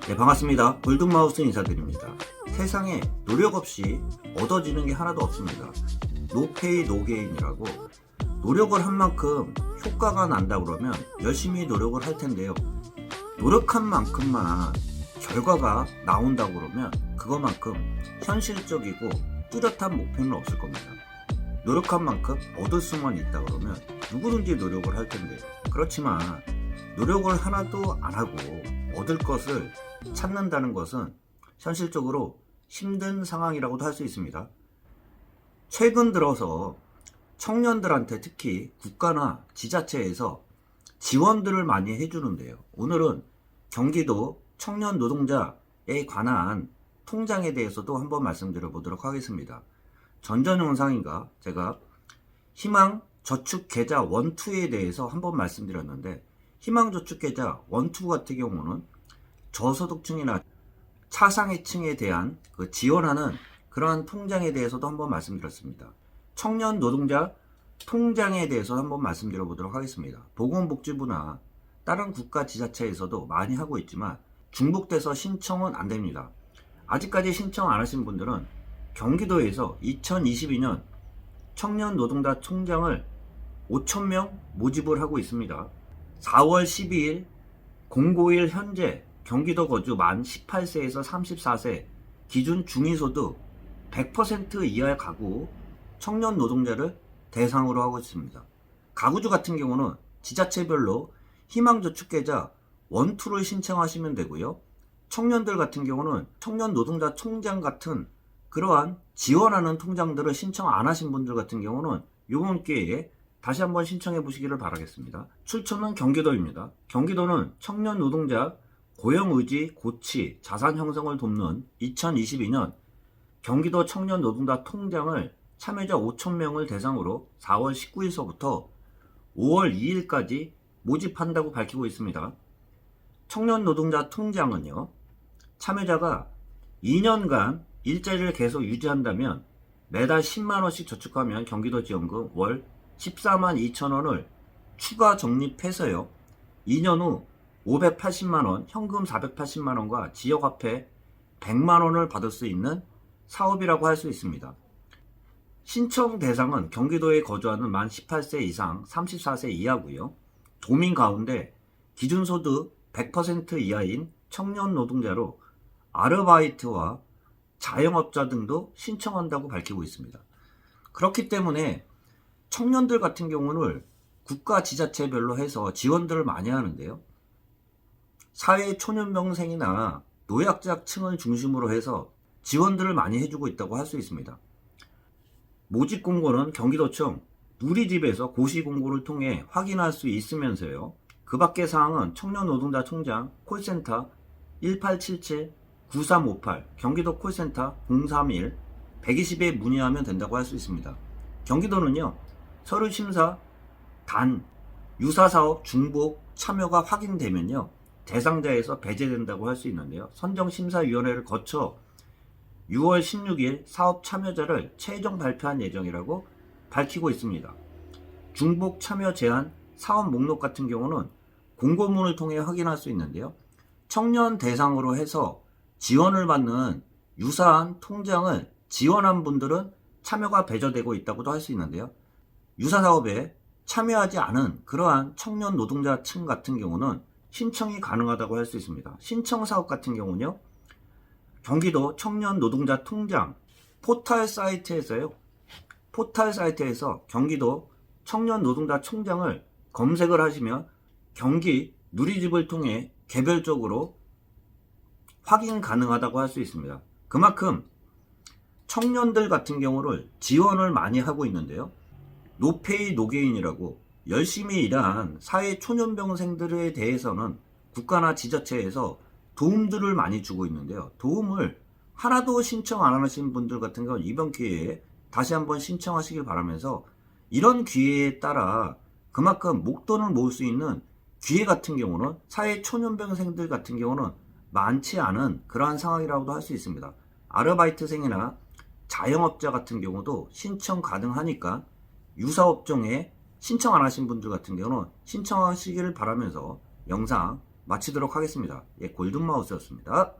네, 반갑습니다. 골든마우스 인사드립니다. 세상에 노력 없이 얻어지는 게 하나도 없습니다. 노페이 노게인이라고, 노력을 한 만큼 효과가 난다 그러면 열심히 노력을 할 텐데요. 노력한 만큼만 결과가 나온다고 그러면 그것만큼 현실적이고 뚜렷한 목표는 없을 겁니다. 노력한 만큼 얻을 수만 있다 그러면 누구든지 노력을 할 텐데요. 그렇지만 노력을 하나도 안 하고 얻을 것을 찾는다는 것은 현실적으로 힘든 상황이라고도 할 수 있습니다. 최근 들어서 청년들한테 특히 국가나 지자체에서 지원들을 많이 해주는데요. 오늘은 경기도 청년 노동자에 관한 통장에 대해서도 한번 말씀드려 보도록 하겠습니다. 전전 영상인가 제가 희망저축계좌 1, 2에 대해서 한번 말씀드렸는데, 희망저축계좌 1, 2 같은 경우는 저소득층이나 차상위층에 대한 지원하는 그러한 통장에 대해서도 한번 말씀드렸습니다. 청년 노동자 통장에 대해서 한번 말씀드려 보도록 하겠습니다. 보건복지부나 다른 국가 지자체에서도 많이 하고 있지만 중복돼서 신청은 안 됩니다. 아직까지 신청 안 하신 분들은 경기도에서 2022년 청년 노동자 통장을 5,000명 모집을 하고 있습니다. 4월 12일 공고일 현재 경기도 거주 만 18세에서 34세 기준 중위소득 100% 이하의 가구 청년 노동자를 대상으로 하고 있습니다. 가구주 같은 경우는 지자체별로 희망저축계좌 1, 2를 신청하시면 되고요. 청년들 같은 경우는 청년 노동자 통장 같은 그러한 지원하는 통장들을 신청 안 하신 분들 같은 경우는 이번 기회에 다시 한번 신청해 보시기를 바라겠습니다. 출처는 경기도입니다. 경기도는 청년 노동자 고용의지 고취 자산 형성을 돕는 2022년 경기도 청년 노동자 통장을 참여자 5,000명을 대상으로 4월 19일서부터 5월 2일까지 모집한다고 밝히고 있습니다. 청년 노동자 통장은요, 참여자가 2년간 일자리를 계속 유지한다면 매달 10만원씩 저축하면 경기도 지원금 월 14만 2천원을 추가 적립해서요, 2년 후 580만원, 현금 480만원과 지역화폐 100만원을 받을 수 있는 사업이라고 할 수 있습니다. 신청 대상은 경기도에 거주하는 만 18세 이상 34세 이하고요. 도민 가운데 기준소득 100% 이하인 청년 노동자로 아르바이트와 자영업자 등도 신청한다고 밝히고 있습니다. 그렇기 때문에 청년들 같은 경우는 국가 지자체별로 해서 지원들을 많이 하는데요. 사회 초년병생이나 노약자층을 중심으로 해서 지원들을 많이 해주고 있다고 할 수 있습니다. 모집 공고는 경기도청 누리집에서 고시 공고를 통해 확인할 수 있으면서요. 그 밖의 사항은 청년 노동자 통장 콜센터 1877-9358 경기도 콜센터 031-120에 문의하면 된다고 할 수 있습니다. 경기도는요, 서류심사 단 유사사업 중복 참여가 확인되면요, 대상자에서 배제된다고 할 수 있는데요. 선정심사위원회를 거쳐 6월 16일 사업 참여자를 최종 발표한 예정이라고 밝히고 있습니다. 중복 참여 제한 사업 목록 같은 경우는 공고문을 통해 확인할 수 있는데요. 청년 대상으로 해서 지원을 받는 유사한 통장을 지원한 분들은 참여가 배제되고 있다고도 할 수 있는데요. 유사사업에 참여하지 않은 그러한 청년 노동자층 같은 경우는 신청이 가능하다고 할 수 있습니다. 신청사업 같은 경우는요, 경기도 청년 노동자 통장 포털 사이트에서요, 포털 사이트에서 경기도 청년 노동자 통장을 검색을 하시면 경기 누리집을 통해 개별적으로 확인 가능하다고 할 수 있습니다. 그만큼 청년들 같은 경우를 지원을 많이 하고 있는데요. 노페이 노게인이라고 열심히 일한 사회 초년병생들에 대해서는 국가나 지자체에서 도움들을 많이 주고 있는데요. 도움을 하나도 신청 안 하신 분들 같은 경우는 이번 기회에 다시 한번 신청하시길 바라면서, 이런 기회에 따라 그만큼 목돈을 모을 수 있는 기회 같은 경우는 사회 초년병생들 같은 경우는 많지 않은 그러한 상황이라고도 할 수 있습니다. 아르바이트생이나 자영업자 같은 경우도 신청 가능하니까 유사업종에 신청 안 하신 분들 같은 경우는 신청하시기를 바라면서 영상 마치도록 하겠습니다. 예, 골든마우스였습니다.